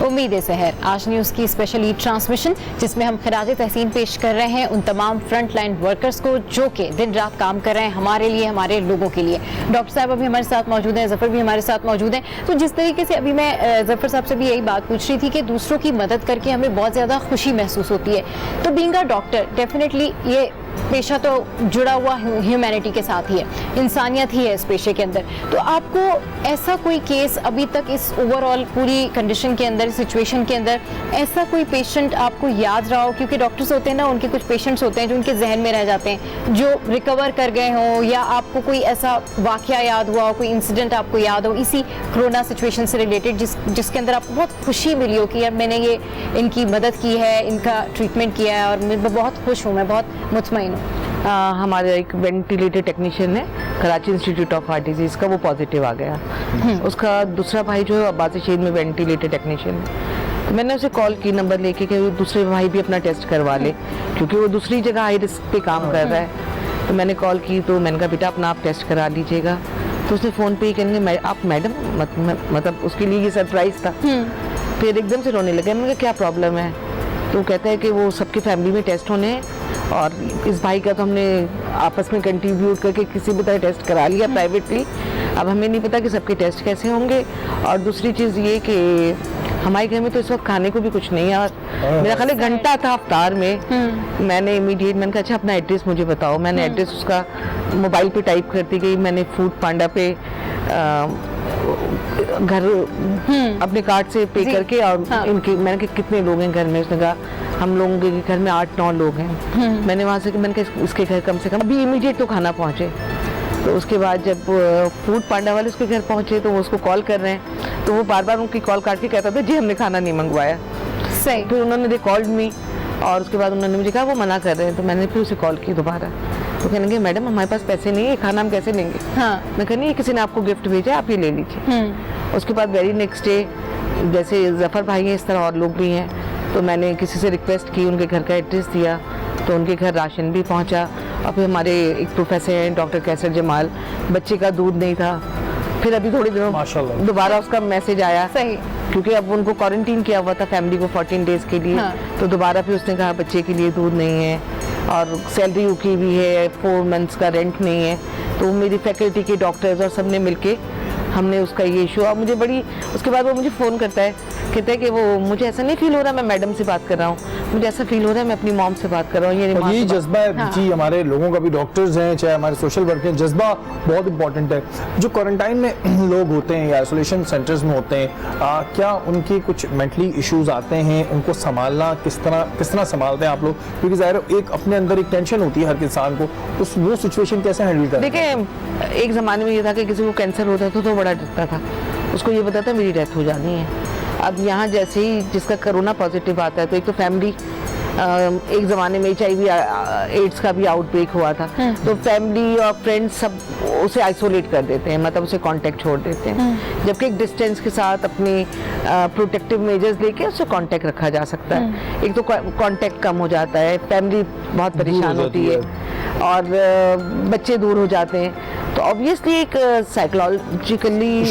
उम्मीद सहर आज न्यूज़ की स्पेशल ई ट्रांसमिशन, जिसमें हम खराज तहसीन पेश कर रहे हैं उन तमाम फ्रंट लाइन वर्कर्स को जो कि दिन रात काम कर रहे हैं हमारे लिए, हमारे लोगों के लिए। डॉक्टर साहब अभी हमारे साथ मौजूद हैं, जफ़र भी हमारे साथ मौजूद हैं। तो जिस तरीके से अभी मैं जफ़र साहब से भी यही बात पूछ रही थी कि दूसरों की मदद करके हमें बहुत ज़्यादा खुशी महसूस होती है, तो बीइंग अ डॉक्टर डेफिनेटली ये पेशा तो जुड़ा हुआ ह्यूमैनिटी के साथ ही है, इंसानियत ही है इस पेशे के अंदर। तो आपको ऐसा कोई केस अभी तक इस ओवरऑल पूरी कंडीशन के अंदर, सिचुएशन के अंदर ऐसा कोई पेशेंट आपको याद रहा हो? क्योंकि डॉक्टर्स होते हैं ना, उनके कुछ पेशेंट्स होते हैं जो उनके जहन में रह जाते हैं, जो रिकवर कर गए हों, या आपको कोई ऐसा वाकया याद हुआ हो, कोई इंसिडेंट आपको याद हो इसी कोरोना सिचुएशन से रिलेटेड, जिसके अंदर आपको बहुत खुशी मिली हो कि यार मैंने ये इनकी मदद की है, इनका ट्रीटमेंट किया है और मैं बहुत खुश हूँ, मैं बहुत मुतमईन हूँ। हमारे एक वेंटिलेटर टेक्नीशियन है Karachi institute of heart disease का, वो पॉजिटिव आ गया। उसका दूसरा भाई जो है अब्बासी शहीद में वेंटिलेटर टेक्नीशियन है। तो मैंने उसे कॉल की नंबर लेके कि दूसरे भाई भी अपना टेस्ट करवा ले, क्योंकि वो दूसरी जगह हाई रिस्क पे काम कर रहा है। तो मैंने कॉल की, तो मैंने कहा बेटा अपना आप टेस्ट करा लीजिएगा। तो उसने फ़ोन पे ही कहने आप मैडम, मतलब उसके लिए ये सरप्राइज़ था। फिर एकदम से रोने लगे। मैंने कहा क्या प्रॉब्लम है? तो कहता है कि वो सबकी फैमिली में टेस्ट होने हैं और इस भाई का तो हमने आपस में कंट्रीब्यूट करके किसी भी तरह टेस्ट करा लिया प्राइवेटली। अब हमें नहीं पता कि सबके टेस्ट कैसे होंगे। और दूसरी चीज़ ये कि हमारे घर में तो इस वक्त खाने को भी कुछ नहीं है। और मेरा ख्याल घंटा था अफ्तार में। मैंने मैंने कहा अच्छा अपना एड्रेस मुझे बताओ। मैंने एड्रेस उसका मोबाइल पे टाइप करती गई। मैंने फूड पांडा पे घर अपने कार्ड से पे करके और इनके मैंने कहा कितने लोग हैं घर में? उसने कहा हम लोगों के घर में 8-9 लोग हैं। मैंने वहाँ से मैंने कहा इसके घर कम से कम अभी इमीडिएट तो खाना पहुँचे। तो उसके बाद जब फूड पांडा वाले उसके घर पहुँचे तो वो उसको कॉल कर रहे हैं, तो वो बार बार उनकी कॉल काट के कहता था जी हमने खाना नहीं मंगवाया। सही। फिर उन्होंने दे कॉल्ड मी और उसके बाद उन्होंने मुझे कहा वो मना कर रहे हैं। तो मैंने फिर उसे कॉल की दोबारा। तो कहने लगे मैडम हमारे पास पैसे नहीं है, खाना हम कैसे लेंगे? मैं कहनी किसी ने आपको गिफ्ट भेजा है, आप ये ले लीजिए। उसके बाद वेरी नेक्स्ट डे जैसे जफ़र भाई हैं इस तरह और लोग भी हैं, तो मैंने किसी से रिक्वेस्ट की, उनके घर का एड्रेस दिया, तो उनके घर राशन भी पहुंचा। और फिर हमारे एक प्रोफेसर हैं डॉक्टर कैसर जमाल, बच्चे का दूध नहीं था। फिर अभी थोड़े दिनों दोबारा उसका मैसेज आया। सही। क्योंकि अब उनको क्वारंटीन किया हुआ था फैमिली को 14 डेज के लिए। तो दोबारा फिर उसने कहा बच्चे के लिए दूध नहीं है और सैलरी रुकी हुई है, 4 मंथ्स का रेंट नहीं है। तो मेरी फैकल्टी के डॉक्टर्स और सब ने मिलके हमने उसका ये इशू। और मुझे बड़ी उसके बाद वो मुझे फ़ोन करता है, कहता है कि वो मुझे ऐसा नहीं फील हो रहा मैं मैडम से बात कर रहा हूँ, मुझे ऐसा फील हो रहा है मैं अपनी मॉम से बात कर रहा हूँ। ये जज्बा है जी हमारे लोगों का भी, डॉक्टर्स हैं चाहे हमारे सोशल वर्कर हैं, जज्बा बहुत इंपॉर्टेंट है। जो क्वारंटाइन में लोग होते हैं या आइसोलेशन सेंटर्स में होते हैं, क्या उनके कुछ मेंटली इश्यूज आते हैं? उनको संभालना किस तरह संभालते हैं आप लोग? क्योंकि ज़ाहिर एक अपने अंदर एक टेंशन होती है हर इंसान को, वो सिचुएशन कैसे हैंडल करते हैं? देखिए एक ज़माने में ये था कि किसी को कैंसर होता था तो बड़ा डरता था, उसको ये पता था मेरी डेथ हो जानी है। अब यहाँ जैसे ही जिसका कोरोना पॉजिटिव आता है तो एक तो फैमिली, एक ज़माने में HIV एड्स का भी आउटब्रेक हुआ था, तो फैमिली और फ्रेंड्स सब उसे आइसोलेट कर देते हैं, मतलब उसे कांटेक्ट छोड़ देते हैं। जबकि एक डिस्टेंस के साथ अपने प्रोटेक्टिव मेजर्स लेके उससे कांटेक्ट रखा जा सकता है। एक तो कांटेक्ट कम हो जाता है, फैमिली बहुत परेशान होती है और बच्चे दूर हो जाते हैं, तो ऑब्वियसली एक साइकोलॉजिकली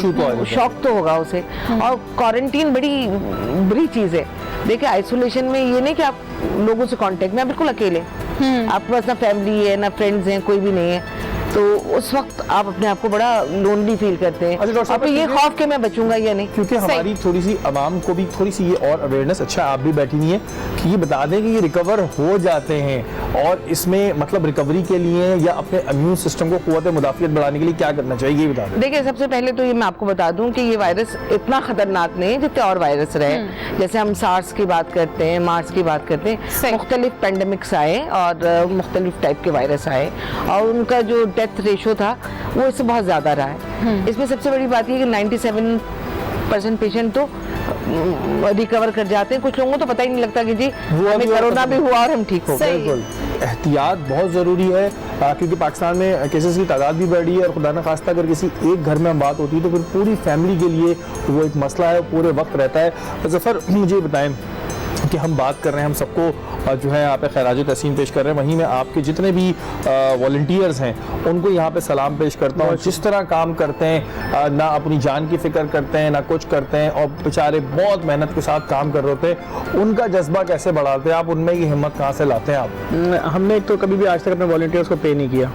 शॉक तो होगा उसे। और क्वारंटीन बड़ी बुरी चीज़ है। देखिए आइसोलेशन में ये नहीं कि आप लोगों से कांटेक्ट में, आप बिल्कुल अकेले, आपके पास ना फैमिली है ना फ्रेंड्स हैं, कोई भी नहीं है, तो उस वक्त आप अपने आप को बड़ा लोनली फील करते हैं। और ये खौफ के मैं बचूंगा या नहीं, क्योंकि हमारी थोड़ी सी आवाम को भी थोड़ी सी ये और अवेयरनेस, अच्छा आप भी बैठी नहीं है कि ये बता दें कि ये रिकवर हो जाते हैं और इसमें मतलब रिकवरी के लिए या अपने इम्यून सिस्टम को क़ुव्वत मुदाफ़ियत बढ़ाने के लिए क्या करना चाहिए, ये बता दें। देखिए सबसे पहले तो ये मैं आपको बता दूं कि ये वायरस इतना खतरनाक नहीं है जितने और वायरस रहे। जैसे हम सार्स की बात करते हैं, मार्स की बात करते हैं, मुख्तलिफ पेंडेमिक्स आए और मुख्तलिफ टाइप के वायरस आए और उनका जो डेथ रेशो था वो इससे बहुत ज़्यादा रहा है। इसमें सबसे बड़ी बात ये कि 97% पेशेंट तो रिकवर कर जाते हैं। कुछ लोगों को तो पता ही नहीं लगता कि जी हमें कोरोना भी हुआ और हम ठीक हो गए। बिल्कुल एहतियात बहुत ज़रूरी है क्योंकि पाकिस्तान में केसेस की तादाद भी बढ़ी है और खुदा न खास्ता अगर किसी एक घर में बात होती है तो फिर पूरी फैमिली के लिए वो एक मसला है, पूरे वक्त रहता है। जफ़र मुझे बताएं कि हम बात कर रहे हैं, हम सबको जो है यहाँ पे खैराज तहसीन पेश कर रहे हैं, वहीं में आपके जितने भी वॉलंटियर्स हैं उनको यहाँ पे सलाम पेश करता हूँ। जिस तरह काम करते हैं, ना अपनी जान की फिक्र करते हैं ना कुछ करते हैं, और बेचारे बहुत मेहनत के साथ काम कर रहे होते हैं। उनका जज्बा कैसे बढ़ाते हैं आप, उनमें ये हिम्मत कहाँ से लाते हैं आप? हमने तो कभी भी आज तक अपने वॉलंटियर्स को पे नहीं किया,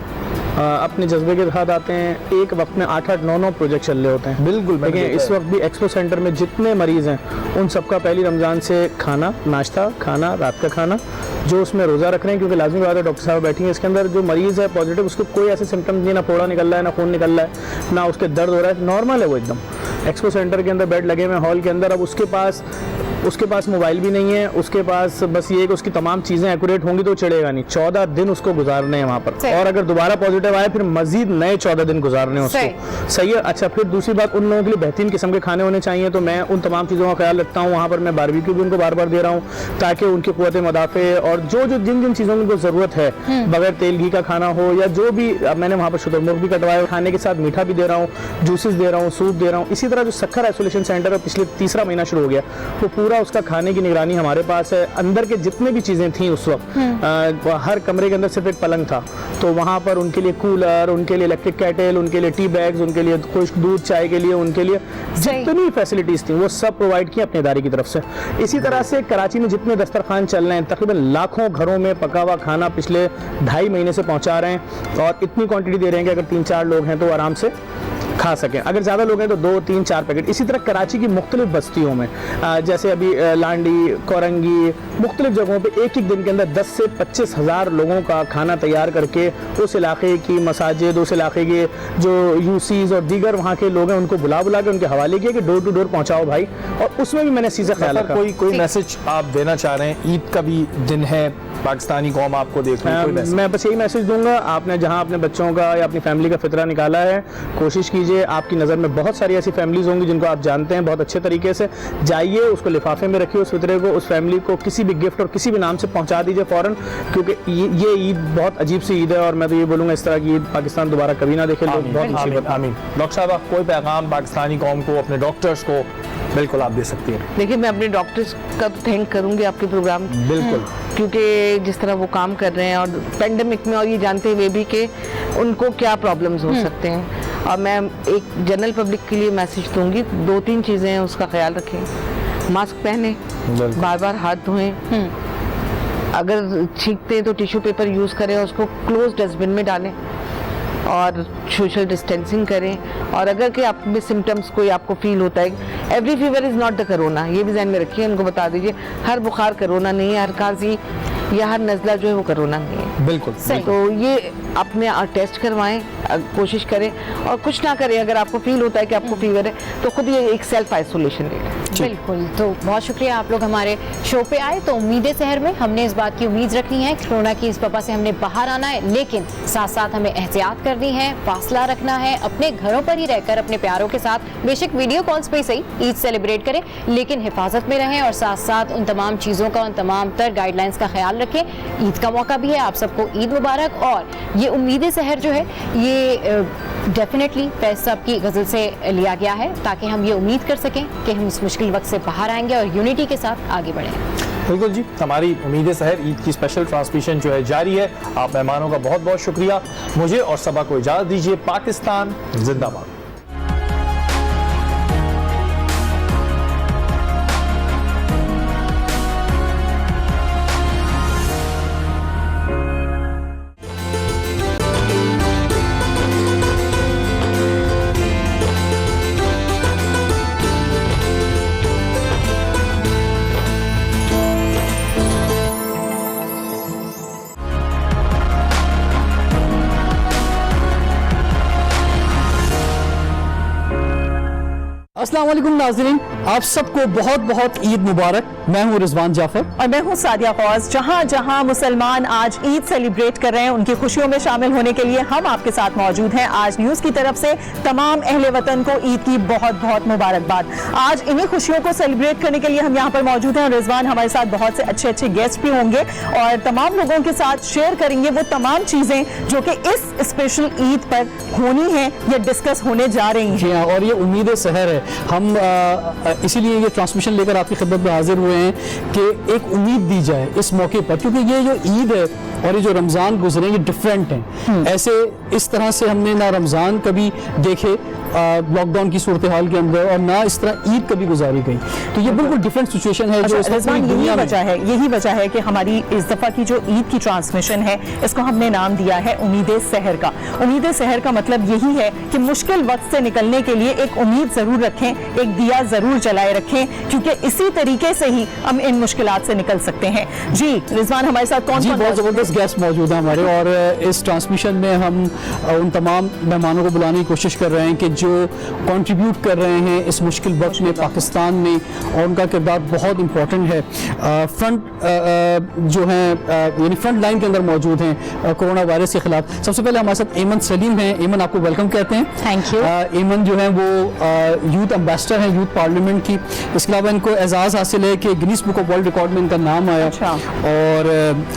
अपने जज्बे के साथ आते हैं। एक वक्त में 8-8, 9-9 प्रोजेक्ट चल रहे होते हैं। बिल्कुल, लेकिन इस वक्त भी एक्सपो सेंटर में जितने मरीज़ हैं उन सबका पहली रमज़ान से खाना, नाश्ता, खाना, रात का खाना, जो उसमें रोज़ा रख रहे हैं, क्योंकि लाजमी बात है डॉक्टर साहब बैठी हैं, इसके अंदर जो मरीज़ है पॉजिटिव, उसको कोई ऐसे सिम्टम्स नहीं, ना फोड़ा निकल रहा है, ना खून निकल रहा है, ना उसके दर्द हो रहा है, नॉर्मल है वो एकदम। एक्सपो सेंटर के अंदर बेड लगे हुए हैं हॉल के अंदर। अब उसके पास मोबाइल भी नहीं है, उसके पास बस ये कि उसकी तमाम चीज़ें एक्यूरेट होंगी तो चढ़ेगा नहीं। 14 दिन उसको गुजारने हैं वहाँ पर, और अगर दोबारा पॉजिटिव आए फिर मजीद नए 14 दिन गुजारने हैं उसको। सही है। अच्छा, फिर दूसरी बात, उन लोगों के लिए बेहतरीन किस्म के खाने होने चाहिए, तो मैं उन तमाम चीज़ों का ख्याल रखता हूँ। वहाँ पर मैं बारबेक्यू भी उनको बार बार दे रहा हूँ ताकि उनकी क़ुव्वत मुदाफ़े और जिन चीज़ों की उनको ज़रूरत है, बगैर तेल घी का खाना हो या जो भी, मैंने वहाँ पर शुतुरमुर्ग भी कटवाया, खाने के साथ मीठा भी दे रहा हूँ, जूसेस दे रहा हूँ, सूप दे रहा हूँ। इसी तरह जो सक्खर आइसोलेशन सेंटर है पिछले तीसरा महीना शुरू हो गया, वो पूरा उसका खाने की निगरानी हमारे पास है। अंदर के जितने भी चीज़ें थी उस वक्त, हर कमरे के अंदर सिर्फ एक पलंग था, तो वहाँ पर उनके लिए कूलर, उनके लिए इलेक्ट्रिक कैटल, उनके लिए टी बैग्स, उनके लिए खुश्क दूध चाय के लिए, उनके लिए जितनी फैसिलिटीज़ थी वो सब प्रोवाइड की अपनी इदारे की तरफ से। इसी तरह से कराची में जितने दस्तरखान चल रहे हैं, तकरीबन लाखों घरों में पका हुआ खाना पिछले 2.5 महीने से पहुँचा रहे हैं, और इतनी क्वान्टिटी दे रहे हैं कि अगर 3-4 लोग हैं तो आराम से खा सकें। अगर ज़्यादा लोग हैं तो 2-3-4 पैकेट। इसी तरह कराची की मुख्तलिफ बस्तियों में, जैसे अभी लांडी, कोरंगी, मुख्तलिफ जगहों पे एक दिन के अंदर 10 से 25 हज़ार लोगों का खाना तैयार करके उस इलाके की मसाजिद, उस इलाके के जो यूसीज और दीगर वहाँ के लोग हैं उनको बुला के उनके हवाले किया कि डोर टू डोर पहुँचाओ भाई। और उसमें भी मैंने सीधा ख्याल रखा। कोई मैसेज आप देना चाह रहे हैं? ईद का भी दिन है, पाकिस्तानी कौम आपको देख रही है, मैं बस यही मैसेज दूंगा, आपने जहां अपने बच्चों का या अपनी फैमिली का फितरा निकाला है, कोशिश कीजिए। आपकी नज़र में बहुत सारी ऐसी फैमिलीज होंगी जिनको आप जानते हैं बहुत अच्छे तरीके से, जाइए उसको लिफाफे में रखिए, उस फितरे को, उस फैमिली को किसी भी गिफ्ट और किसी भी नाम से पहुंचा दीजिए फ़ौरन, क्योंकि ये ईद बहुत अजीब सी ईद है, और मैं तो ये बोलूँगा इस तरह की ईद पाकिस्तान दोबारा कभी ना देखे। लोग बहुत मुसीबत। आमीन। डॉक्टर साहब, आप कोई पैगाम पाकिस्तानी कौम को, अपने डॉक्टर्स को बिल्कुल आप दे सकती हैं? देखिए, मैं अपने डॉक्टर्स का थैंक करूंगी आपके प्रोग्राम, बिल्कुल, क्योंकि जिस तरह वो काम कर रहे हैं, और पेंडेमिक में, और ये जानते हुए भी कि उनको क्या प्रॉब्लम्स हो सकते हैं। और मैं एक जनरल पब्लिक के लिए मैसेज दूंगी, 2-3 चीज़ें हैं, उसका ख्याल रखें। मास्क पहने, बार बार हाथ धोएं, अगर छींकते हैं तो टिश्यू पेपर यूज़ करें, उसको क्लोज डस्टबिन में डालें, और सोशल डिस्टेंसिंग करें। और अगर कि आप में सिम्टम्स कोई आपको फील होता है, every fever is not the corona, ये भी ध्यान में रखिए, उनको बता दीजिए हर बुखार कोरोना नहीं है, हर खांसी या हर नज़ला जो है वो कोरोना नहीं है। बिल्कुल। तो ये अपने टेस्ट करवाएं, कोशिश करें, और कुछ ना करें। अगर आपको फील होता है कि आपको फीवर है तो खुद ये एक सेल्फ आइसोलेशन ले लें। बिल्कुल। तो बहुत शुक्रिया आप लोग हमारे शो पे आए। तो उम्मीदें शहर में हमने इस बात की उम्मीद रखनी है, कोरोना की इस वबा से हमने बाहर आना है, लेकिन साथ साथ हमें एहतियात करनी है, फासला रखना है, अपने घरों पर ही रहकर अपने प्यारों के साथ, बेशक वीडियो कॉल्स पे सही, ईद सेलिब्रेट करें, लेकिन हिफाजत में रहें, और साथ साथ उन तमाम चीज़ों का, उन तमाम तर गाइडलाइंस का ख्याल रखें। ईद का मौका भी है, आप सबको ईद मुबारक। और ये उम्मीदें शहर जो है ये डेफिनेटली फैज साहब की गज़ल से लिया गया है, ताकि हम ये उम्मीद कर सकें कि हम इस मुश्किल वक्त से बाहर आएंगे और यूनिटी के साथ आगे बढ़ें। बिल्कुल जी, हमारी उम्मीदें शहर ईद की स्पेशल ट्रांसमिशन जो है जारी है। आप मेहमानों का बहुत बहुत शुक्रिया। मुझे और सबा को इजाज़त दीजिए। पाकिस्तान जिंदाबाद। अस्सलाम वालेकुम नाज़रीन, आप सबको बहुत बहुत ईद मुबारक। मैं हूँ रिजवान जाफर और मैं हूँ सादिया फौज। जहाँ जहाँ मुसलमान आज ईद सेलिब्रेट कर रहे हैं, उनकी खुशियों में शामिल होने के लिए हम आपके साथ मौजूद हैं। आज न्यूज़ की तरफ से तमाम अहले वतन को ईद की बहुत बहुत मुबारकबाद। आज इन्हीं खुशियों को सेलिब्रेट करने के लिए हम यहाँ पर मौजूद हैं, और रिजवान हमारे साथ बहुत से अच्छे अच्छे गेस्ट भी होंगे और तमाम लोगों के साथ शेयर करेंगे वो तमाम चीज़ें जो कि इस स्पेशल ईद पर होनी है या डिस्कस होने जा रही हैं। जी हाँ, और ये उम्मीद शहर है हम इसीलिए ये ट्रांसमिशन लेकर आपकी खिदमत में हाजिर हुए हैं कि एक उम्मीद दी जाए इस मौके पर, क्योंकि ये जो ईद है और ये जो रमज़ान गुजरे ये डिफरेंट हैं। ऐसे इस तरह से हमने ना रमज़ान कभी देखे लॉकडाउन की सूरत हाल के अंदर, और ना इस तरह ईद कभी गुजारी गई। तो ये बिल्कुल डिफरेंट सिचुएशन है जो इस वक्त रिजवान, पूरी दुनिया में यही वजह है कि हमारी इस दफा की जो ईद की ट्रांसमिशन है इसको हमने नाम दिया है उम्मीद सहर का। उम्मीद सहर का मतलब यही है कि मुश्किल वक्त से निकलने के लिए एक उम्मीद जरूर रखें, एक दिया जरूर जलाए रखें, क्योंकि इसी तरीके से ही हम इन मुश्किलात से निकल सकते हैं। जी रिजवान, हमारे साथ कौन जी कौन बहुत ज़बरदस्त गेस्ट मौजूद हैं हमारे, और इस ट्रांसमिशन में हम उन तमाम मेहमानों को बुलाने की कोशिश कर रहे हैं कि जो कंट्रीब्यूट कर रहे हैं इस मुश्किल वक्त में पाकिस्तान में, और उनका किरदार बहुत इंपॉर्टेंट है। फ्रंट जो है यानी फ्रंट लाइन के अंदर मौजूद हैं कोरोना वायरस के खिलाफ। सबसे पहले हमारे साथ एमन सलीम हैं। एमन, आपको वेलकम कहते हैं। Thank you. एमन जो है वो यूथ एम्बेसडर हैं यूथ पार्लियामेंट की। इसके अलावा इनको एजाज़ हासिल है कि Guinness book of world record में इनका नाम आया। अच्छा। और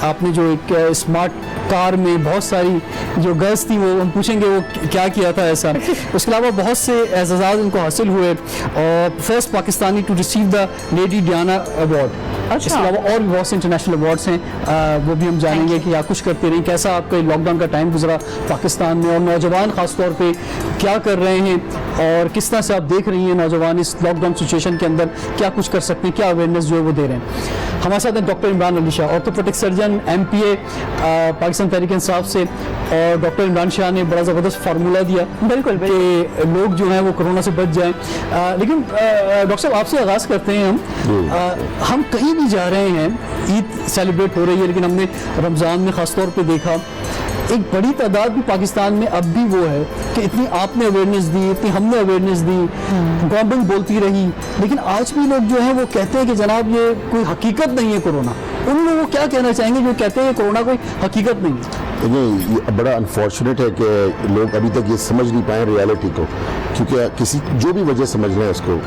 आपने जो एक स्मार्ट कार में बहुत सारी जो गर्ल्स थी, वो हम पूछेंगे वो क्या किया था ऐसा। उसके अलावा बहुत से एजाज़ इनको हासिल हुए, और first Pakistani to receive the Lady Diana award. अच्छा। इसके अलावा और भी बहुत से इंटरनेशनल अवार्ड्स हैं, वो भी हम जानेंगे कि आप कुछ करते रही, कैसा आपका लॉकडाउन का टाइम गुजरा पाकिस्तान में, और नौजवान खास तौर पे क्या कर रहे हैं, और किस तरह से आप देख रही हैं नौजवान इस लॉकडाउन सिचुएशन के अंदर क्या कुछ कर सकते हैं, क्या अवेयरनेस जो है वो दे रहे हैं। हमारे साथ हैं doctor Imran Ali Shah, orthopaedic surgeon, MPA Pakistan Tehreek Insaf से, और डॉक्टर इमरान शाह ने बड़ा ज़बरदस्त फार्मूला दिया बिल्कुल कि लोग जो हैं वो कोरोना से बच जाएं। लेकिन डॉक्टर साहब आपसे आगाज़ करते हैं हम कहीं भी जा रहे हैं, ईद सेलिब्रेट हो रही है, लेकिन हमने रमज़ान में ख़ास तौर पे देखा एक बड़ी तादाद भी पाकिस्तान में अब भी वो है कि इतनी आपने अवेयरनेस दी, इतनी हमने अवेयरनेस दी, गवर्नमेंट बोलती रही, लेकिन आज भी लोग जो हैं वो कहते हैं कि जनाब ये कोई हकीकत नहीं है कोरोना। उन लोगों को क्या कहना चाहेंगे जो कहते हैं कि कोरोना कोई हकीकत नहीं है? ये बड़ा अनफॉर्चुनेट है कि लोग अभी तक ये समझ नहीं पाए रियलिटी को, क्योंकि किसी जो भी वजह समझ लें इसको,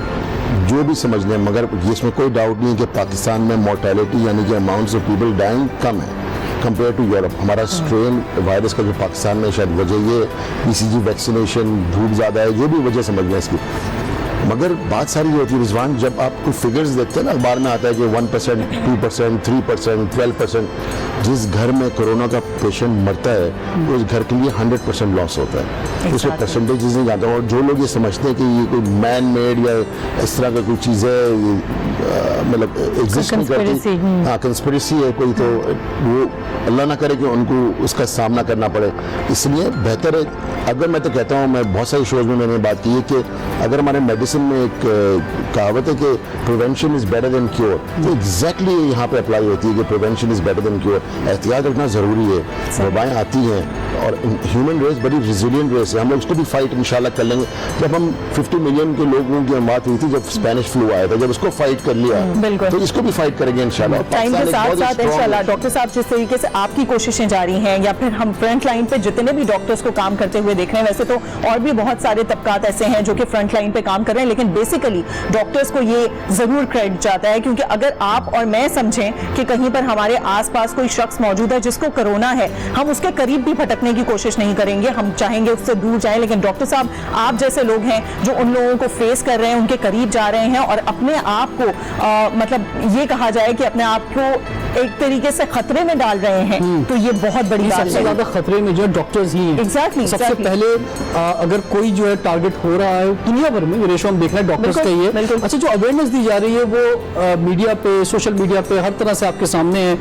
जो भी समझ लें, मगर इसमें कोई डाउट नहीं है कि पाकिस्तान में मोर्टेलिटी यानी कि अमाउंट्स ऑफ पीपल डाइंग कम है कंपेयर टू यूरोप। हमारा स्ट्रेन वायरस का जो पाकिस्तान में शायद वजह ये BCG वैक्सीनेशन, धूप ज़्यादा है, जो भी वजह समझ लें इसकी। मगर बात सारी ये होती है रिजवान, जब आप कोई फिगर्स देखते हैं ना, अखबार में आता है कि 1%, 2%, 3%, 12%, जिस घर में कोरोना का पेशेंट मरता है उस घर के लिए 100% लॉस होता है। उसमें परसेंटेजेस नहीं जाता, और जो लोग ये समझते हैं कि ये कोई मैन मेड या इस तरह का कोई चीज़ है, मतलब एग्जिस्ट नहीं करती, हाँ कंस्पिरेसी है कोई, तो वो अल्लाह ना करे कि उनको उसका सामना करना पड़े। इसलिए बेहतर है, अगर मैं तो कहता हूँ, मैं बहुत सारे शोज में मैंने बात की है कि अगर हमारे मेडिसिन में एक कहावत है कि prevention is better than cure, तो एग्जैक्टली यहाँ पे अप्लाई होती है कि prevention is better than cure. एहतियात रखना ज़रूरी है, वबाएँ आती हैं, और ह्यूमन रेस बड़ी रिजिलियंट रेस है, हम लोग उसको भी फाइट इंशाल्लाह कर लेंगे। जब हम 50 मिलियन के लोगों की बात हुई थी, जब स्पेनिश फ्लू आया था, जब उसको फाइट कर लिया तो इसको भी फाइट करेंगे इंशाल्लाह। टाइम के साथ साथ इंशाल्लाह। डॉक्टर साहब, जिस तरीके से आपकी कोशिशें जारी हैं, या फिर हम फ्रंट लाइन पे जितने भी डॉक्टर्स को काम करते हुए देख रहे हैं, वैसे तो और भी बहुत सारे तबकात ऐसे हैं जो कि फ्रंट लाइन पे काम कर रहे हैं, लेकिन बेसिकली डॉक्टर्स को ये जरूर क्रेडिट जाता है, क्योंकि अगर आप और मैं समझें कि कहीं पर हमारे आसपास कोई शख्स मौजूद है जिसको कोरोना है, हम उसके करीब भी भटकने की कोशिश नहीं करेंगे, हम चाहेंगे उससे दूर जाएं। लेकिन डॉक्टर साहब, आप जैसे लोग हैं जो उन लोगों को फेस कर रहे हैं, उनके करीब जा रहे हैं, और अपने आप को मतलब ये कहा जाए कि अपने आप को एक तरीके से खतरे में डाल रहे हैं, तो ये बहुत बड़ी बात है। सबसे ज्यादा खतरे में जो डॉक्टर्स ही हैं। Exactly, सबसे exactly. पहले अगर कोई जो है टारगेट हो रहा है दुनिया भर में, ये रेशो हम देख रहे हैं डॉक्टर्स का ही है। अच्छा, जो अवेयरनेस दी जा रही है वो मीडिया पे, सोशल मीडिया पे हर तरह से आपके सामने है,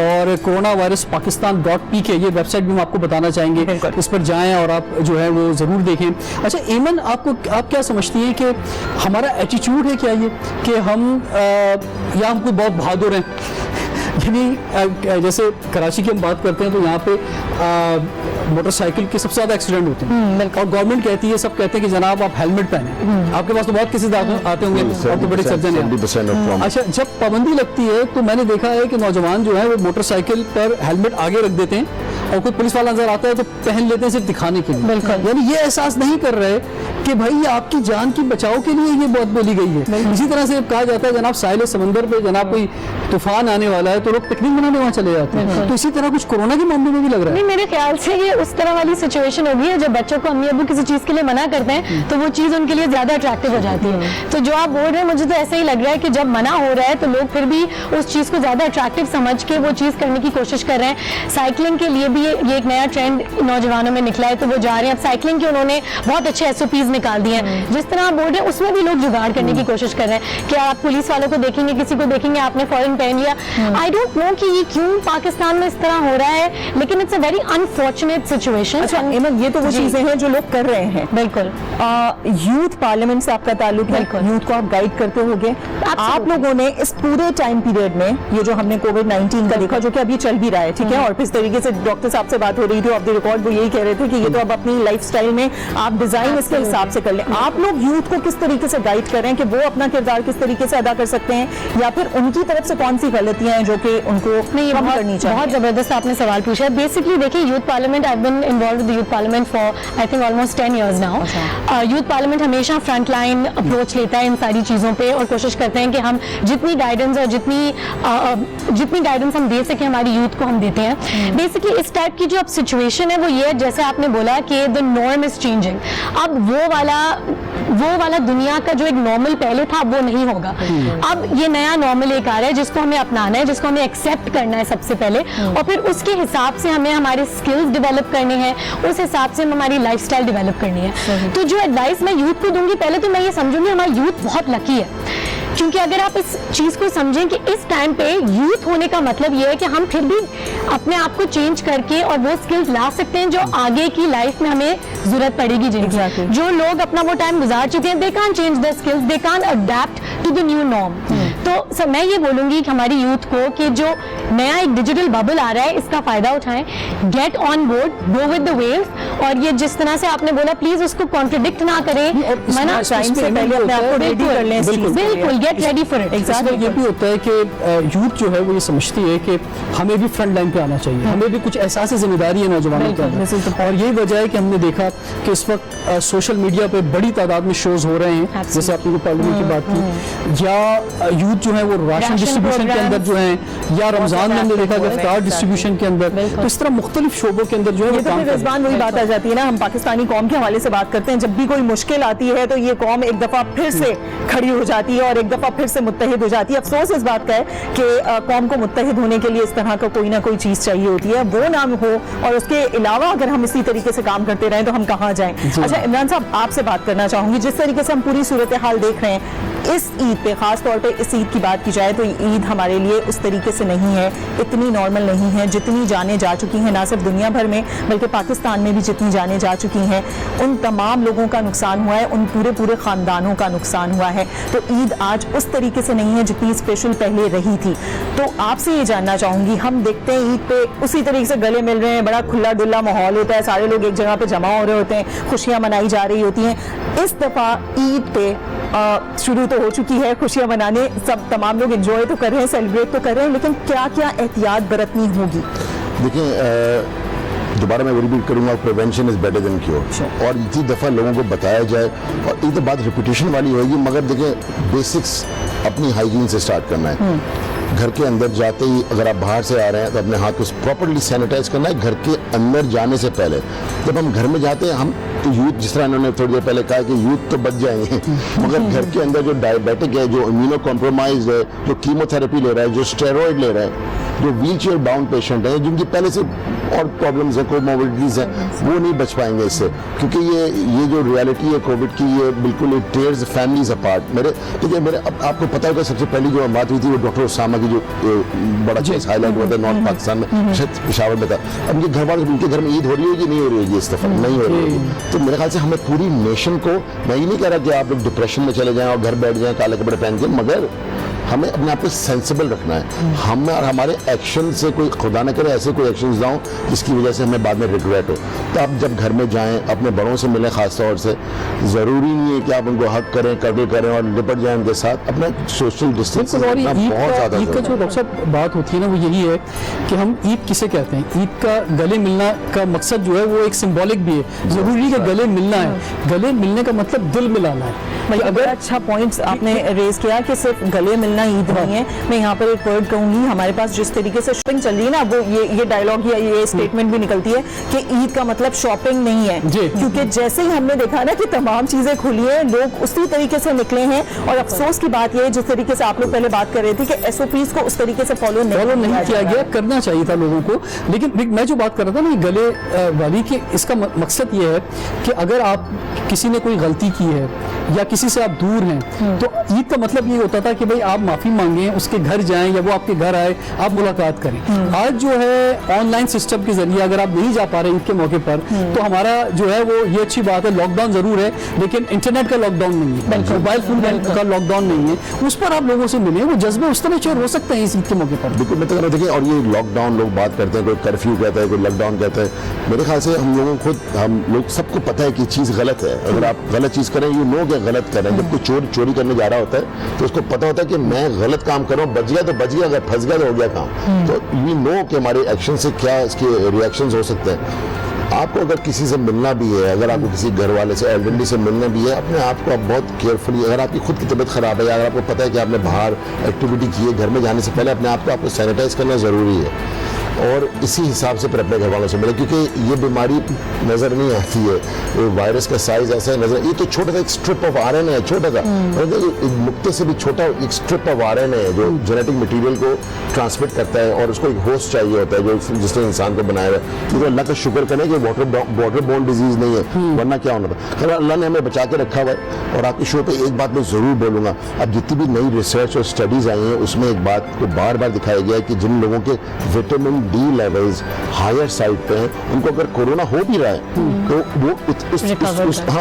और कोरोना वायरस Pakistan.pk ये वेबसाइट भी हम आपको बताना चाहेंगे, इस पर जाएं और आप जो है वो जरूर देखें। अच्छा एमन, आप क्या समझती हैं कि हमारा एटीट्यूड है क्या ये कि हम या हम कोई बहुत बहादुर हैं? यानी जैसे कराची की हम बात करते हैं तो यहाँ पे मोटरसाइकिल के सबसे ज़्यादा एक्सीडेंट होते हैं, और गवर्नमेंट कहती है, सब कहते हैं कि जनाब आप हेलमेट पहने। आपके पास तो बहुत केसेस आते होंगे, ऑर्थोपेडिक सर्जन है। अच्छा, जब पाबंदी लगती है तो मैंने देखा है कि नौजवान जो है वो मोटरसाइकिल पर हेलमेट आगे रख देते हैं, और कोई पुलिस वाला नजर आता है तो पहन लेते हैं सिर्फ दिखाने के लिए। यानी ये एहसास नहीं कर रहे कि भाई आपकी जान की बचाव के लिए ये बात बोली गई है। इसी तरह से कहा जाता है जनाब साहिल समंदर पे जनाब कोई तूफान आने वाला है तो लोग पिकनिक मनाने वहाँ चले जाते हैं, तो इसी तरह कुछ कोरोना के मामले में भी लग रहा है। नहीं, मेरे ख्याल से ये उस तरह वाली सिचुएशन होगी है जब बच्चों को अम्मी अब्बू किसी चीज के लिए मना करते हैं तो वो चीज उनके लिए ज्यादा अट्रैक्टिव हो जाती है। तो जो आप बोल रहे हैं मुझे तो ऐसा ही लग रहा है कि जब मना हो रहा है तो लोग फिर भी उस चीज को ज्यादा अट्रैक्टिव समझ के वो चीज करने की कोशिश कर रहे हैं। साइकिलिंग के लिए भी ये एक नया ट्रेंड नौजवानों में निकला है तो वो जा रहे हैं। अब साइकिलिंग के उन्होंने बहुत अच्छे SOPs निकाल दिए हैं। जिस तरह आप बोल रहे हैं उसमें भी लोग जुगाड़ करने की कोशिश कर रहे हैं कि आप पुलिस वालों को देखेंगे, किसी को देखेंगे आपने फॉरेन पहन लिया। आई डोंट नो कि ये क्यों पाकिस्तान में इस तरह हो रहा है, लेकिन it's a very unfortunate situation. अच्छा इमन, ये तो वो चीजें हैं जो लोग कर रहे हैं। बिल्कुल। यूथ पार्लियामेंट से आपका ताल्लुक है, यूथ को आप गाइड करते होंगे। आप लोगों ने इस पूरे टाइम पीरियड में ये जो हमने कोविड-19 का देखा जो कि अभी चल भी रहा है, ठीक है, और किस तरीके से डॉक्टर साहब से बात हो रही थी ऑफ द रिकॉर्ड, वो यही कह रहे थे कि ये तो अब अपनी लाइफस्टाइल में आप डिजाइन इसके हिसाब से कर लें। आप लोग यूथ को किस तरीके से गाइड कर रहे हैं कि वो अपना किरदार किस तरीके से अदा कर सकते हैं, या फिर उनकी तरफ से कौन सी गलतियां हैं जो कि उनको नहीं, कम करनी चाहिए? बहुत जबरदस्त आपने सवाल पूछा है। बेसिकली देखिए, youth parliament, I have been involved with youth parliament for I think almost 10 years now. Youth parliament हमेशा फ्रंट लाइन अप्रोच लेता है इन सारी चीज़ों पे और कोशिश करते हैं कि हम जितनी गाइडेंस और जितनी गाइडेंस हम दे सके हमारी यूथ को हम देते हैं। बेसिकली इस टाइप की जो अब सिचुएशन है वो ये है, जैसे आपने बोला कि द नॉर्म इज चेंजिंग। अब वो वाला दुनिया का जो एक नॉर्मल पहले था वो नहीं होगा। अब ये नया नॉर्मल एक आ रहा है जिसको हमें अपनाना है, जिसको हमें एक्सेप्ट करना है सबसे पहले, और फिर उसके हिसाब से हमें हमारे स्किल्स डेवलप करने हैं, उस हिसाब से हमारी लाइफस्टाइल डेवलप करनी है। तो जो एडवाइस मैं यूथ को दूंगी, पहले तो मैं ये समझूंगी हमारा यूथ बहुत लकी है, क्योंकि अगर आप इस चीज को समझें कि इस टाइम पे यूथ होने का मतलब ये है कि हम फिर भी अपने आप को चेंज करके और वो स्किल्स ला सकते हैं जो आगे की लाइफ में हमें जरूरत पड़ेगी जिनकी। जो लोग अपना वो टाइम गुजार चुके हैं, they can't change the skills, they can't adapt to the new norm. तो मैं ये बोलूंगी कि हमारी यूथ को कि जो नया एक डिजिटल बबल आ रहा है इसका फायदा उठाएं, get on board, go with the waves, और ये जिस तरह से आपने बोला प्लीज उसको कॉन्ट्रडिक्ट ना करें, मना टाइम से पहले अपने आप को रेडी कर लें। बिल्कुल, get ready for it. Exactly, ये भी होता है कि यूथ जो है वो ये समझती है कि हमें भी फ्रंट लाइन पे आना चाहिए, हमें भी कुछ एहसास जिम्मेदारी है नौजवानों के अंदर। और यही वजह है कि हमने देखा कि इस वक्त सोशल मीडिया पे बड़ी तादाद में शोज हो रहे हैं, जैसे आपने पार्लियामेंट की बात की, या यूथ जो है वो राशन डिस्ट्रीब्यूशन के अंदर जो है, या रमजान में हमने देखा कि इफ्तार डिस्ट्रीब्यूशन के अंदर, तो इस तरह मुख्तलिफ शोबों के अंदर जो है वो काम कर रहे हैं। वही बात आ जाती है ना, हम पाकिस्तानी कौम के हवाले से बात करते हैं, जब भी कोई मुश्किल आती है तो ये कौम एक दफा फिर से खड़ी हो जाती है और एक दफा फिर से मुत्तहिद हो जाती है। अफसोस इस बात का है कि कौम को मुत्तहिद होने के लिए इस तरह का कोई ना कोई चीज चाहिए होती है, वो ना हो, और उसके अलावा अगर हम इसी तरीके से काम करते रहें तो हम कहाँ जाएं। अच्छा इमरान साहब, आपसे बात करना चाहूंगी, जिस तरीके से हम पूरी सूरत हाल देख रहे हैं इस ईद पे, खास तौर पे इस ईद की बात की जाए तो ईद हमारे लिए उस तरीके से नहीं है, इतनी नॉर्मल नहीं है जितनी जाने जा चुकी हैं, ना सिर्फ दुनिया भर में बल्कि पाकिस्तान में भी जितनी जाने जा चुकी हैं। उन तमाम लोगों का नुकसान हुआ है, उन पूरे खानदानों का नुकसान हुआ है। तो ईद आज उस तरीके से नहीं है जितनी स्पेशल पहले रही थी। तो आपसे ये जानना चाहूंगी, हम देखते हैं ईद पे उसी तरीके से गले मिल रहे हैं, बड़ा खुला डुल्ला माहौल होता है, सारे लोग एक जगह पे जमा हो रहे होते हैं, खुशियां मनाई जा रही होती हैं। इस दफा ईद पे शुरू तो हो चुकी है खुशियां मनाने, सब तमाम लोग एंजॉय तो कर रहे हैं, सेलिब्रेट तो कर रहे हैं, लेकिन क्या क्या एहतियात बरतनी होगी? देखिए, दोबारा मैं रिपीट करूंगा, prevention is better than cure, और इसी दफ़ा लोगों को बताया जाए, और ये तो बात रिपीटेशन वाली होगी, मगर देखिए बेसिक्स अपनी हाइजीन से स्टार्ट करना है। घर के अंदर जाते ही अगर आप बाहर से आ रहे हैं तो अपने हाथ को प्रॉपर्ली सैनिटाइज करना है। घर के अंदर जाने से पहले जब हम घर में जाते हैं, हम तो यूथ, जिस तरह इन्होंने थोड़ी देर पहले कहा कि यूथ तो बच जाएंगे, मगर घर के अंदर जो डायबिटिक है, जो इम्यूनो कॉम्प्रोमाइज है, जो कीमोथेरेपी ले रहा है, जो स्टेरॉइड ले रहा है, जो व्हील चेयर बाउंड पेशेंट है, जिनकी पहले से और प्रॉब्लम्स है, कोमोबिडिटीज है, वो नहीं बच पाएंगे इससे, क्योंकि ये जो रियलिटी है कोविड की, ये बिल्कुल इट टेयर्स फैमिलीज अपार्ट। मेरे अब आपको पता होगा, सबसे पहली जो बात हुई थी वो डॉक्टर उसामा की, जो बड़ा अच्छा हाईलाइट हुआ था नॉर्थ पाकिस्तान में, शायद पेशावर में था। अब ये घर वाले, उनके घर में ईद हो रही होगी, नहीं हो रही होगी, इस दफा नहीं हो रही होगी। तो मेरे ख्याल से हमें पूरी नेशन को, मैं ये नहीं कह रहा कि आप लोग डिप्रेशन में चले जाएं और घर बैठ जाएं काले कपड़े पहन के, मगर हमें अपने आप को सेंसिबल रखना है। हमें और हमारे एक्शन से कोई खुदा न करे ऐसे कोई एक्शन ना हो जिसकी वजह से हमें बाद में रिग्रेट हो। तो आप जब घर में जाएं अपने बड़ों से मिलें, खास तौर से ज़रूरी नहीं है कि आप उनको हक करें, कदर करें और लिपट जाएं उनके साथ। अपना सोशल डिस्टेंस बिल्कुल। और रखना बहुत ज़्यादा ईद का जो डॉक्टर साहब बात होती है ना, वो यही है कि हम ईद किसे कहते हैं। ईद का गले मिलना का मकसद जो है वो एक सिंबॉलिक भी है। जरूरी नहीं कि गले मिलना है, गले मिलने का मतलब दिल मिलाना है। भाई अगर अच्छा पॉइंट्स आपने रेज किया कि सिर्फ गले मिलना ईद नहीं है। मैं यहाँ पर एक वर्ड कहूंगी, हमारे पास जिस तरीके से शॉपिंग चल रही है ना, वो ये डायलॉग या ये स्टेटमेंट भी निकलती है कि ईद का मतलब शॉपिंग नहीं है, क्योंकि जैसे ही हमने देखा ना कि तमाम चीजें खुली है, लोग उसी तरीके से निकले हैं। और अफसोस की बात यह है, जिस तरीके से आप लोग पहले बात कर रहे थे कि SOPs को उस तरीके से फॉलो नहीं किया गया, करना चाहिए था लोगों को। लेकिन मैं जो बात कर रहा था ना गले वाली की, इसका मकसद ये है कि अगर आप किसी ने कोई गलती की है या किसी से आप दूर हैं, तो ईद का मतलब ये होता था कि भाई आप माफी मांगें, उसके घर जाएं या वो आपके घर आए, आप मुलाकात करें। आज जो है ऑनलाइन सिस्टम के जरिए अगर आप नहीं जा पा रहे ईद के मौके पर, तो हमारा जो है वो ये अच्छी बात है, लॉकडाउन जरूर है लेकिन इंटरनेट का लॉकडाउन नहीं है, मोबाइल फोन का लॉकडाउन नहीं है। उस पर आप लोगों से मिले, वो जज्बे उस तरह शेयर हो सकते हैं इस ईद के मौके पर। बिल्कुल, मैं तो कह रहा हूं, देखिए, और ये लॉकडाउन लोग बात करते हैं, कोई कर्फ्यू कहता है, कोई लॉकडाउन कहता है। मेरे ख्याल से हम लोग सबको पता है कि चीज़ गलत है। अगर आप गलत चीज़ करें, यू नो कि गलत कर रहे हैं। जब कोई चोरी करने जा रहा होता है तो उसको पता होता है कि मैं गलत काम कर रहा हूँ, बच गया तो बच गया, अगर फंस गया तो हो गया काम। तो वी नो कि हमारे एक्शन से क्या इसके रिएक्शंस हो सकते हैं। आपको अगर किसी से मिलना भी है, अगर आपको किसी घर वाले से एल्डरली से मिलना भी है, अपने आप को आप बहुत केयरफुली, अगर आपकी खुद की तबीयत खराब है या अगर आपको पता है कि आपने बाहर एक्टिविटी की है, घर में जाने से पहले अपने आप को आपको सैनिटाइज करना ज़रूरी है। और इसी हिसाब से फिर अपने घर वालों से मिले, क्योंकि ये बीमारी नज़र नहीं आती है। ये वायरस का साइज ऐसा है, नजर, ये तो छोटा सा एक स्ट्रिप ऑफ RNA है, छोटा सा, एक नुक्ते से भी छोटा एक स्ट्रिप ऑफ RNA है जो जेनेटिक मटेरियल को ट्रांसमिट करता है, और उसको एक होस्ट चाहिए होता है जो जिसने इंसान को बनाया हुआ है। तो अल्लाह का शुक्र करें कि वाटर बोर्न डिजीज नहीं है, वरना क्या होना था। खैर, अल्लाह ने हमें बचा के रखा हुआ है। और आपके शो पे एक बात मैं ज़रूर बोलूँगा, अब जितनी भी नई रिसर्च और स्टडीज़ आई हैं उसमें एक बात को बार बार दिखाया गया है कि जिन लोगों के vitamin D levels higher side पे हैं, उनको अगर कोरोना हो भी रहा है तो वो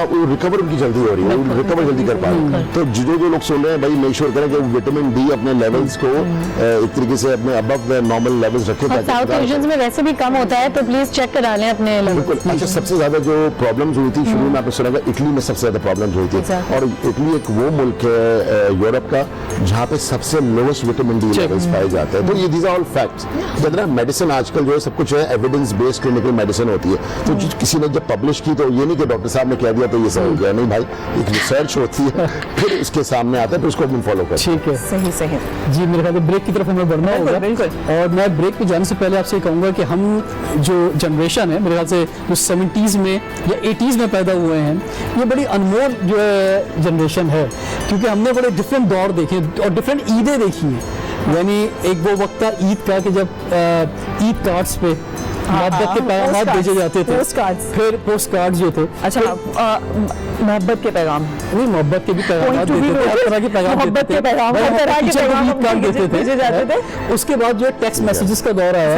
वो रिकवर उनकी जल्दी हो रही है, वो रिकवर जल्दी कर पा रहे हैं। तो जो लोग सुन रहे हैं, भाई मेक श्योर करें कि विटामिन D अपने लेवल्स को एक तरीके से अपने अबव नॉर्मल लेवल्स रखें। साउथ रीजन में वैसे भी कम होता है, तो प्लीज चेक करा लें अपने बिल्कुल। अच्छा, सबसे ज्यादा जो प्रॉब्लम्स हुई थी शुरू में आपने सुना था, इटली में सबसे ज्यादा प्रॉब्लम्स हुई थी। और इटली एक वो मुल्क है यूरोप का जहाँ पे सबसे लोएस्ट विटामिन D लेवल्स पाए जाते हैं। तो ये दीज आर ऑल फैक्ट्स। जितना मेडिसिन आजकल जो है सब कुछ है एविडेंस बेस्ड क्लिनिकल मेडिसिन होती है। तो किसी ने जब पब्लिश की तो ये नहीं कि डॉक्टर साहब ने कह दिया तो ये सब हो गया, नहीं भाई, एक रिसर्च होती है, फिर उसके सामने आता है, फिर उसको हम फॉलो करते हैं। ठीक है, सही जी। मेरे ख्याल से ब्रेक की तरफ हमें बढ़ना होगा। और मैं ब्रेक पे जाने से पहले आपसे कहूँगा कि हम जो जनरेशन है, मेरे ख्याल से जो 70s में या 80s में पैदा हुए हैं, ये बड़ी अनमोल जो है जनरेशन है, क्योंकि हमने बड़े डिफरेंट दौर देखे और डिफरेंट ईदें देखी हैं। यानी एक वो वक्त था ईद का कि जब ईद कार्ड्स पे मोहब्बत के पैगाम भेजे जाते थे, फिर पोस्ट कार्ड जो थे। अच्छा, मोहब्बत के पैगाम नहीं, मोहब्बत के भी पैगाम देते थे, हर तरह के पैगाम देते थे, भेजे जाते थे। उसके बाद जो टेक्स्ट मैसेजेस का दौर आया,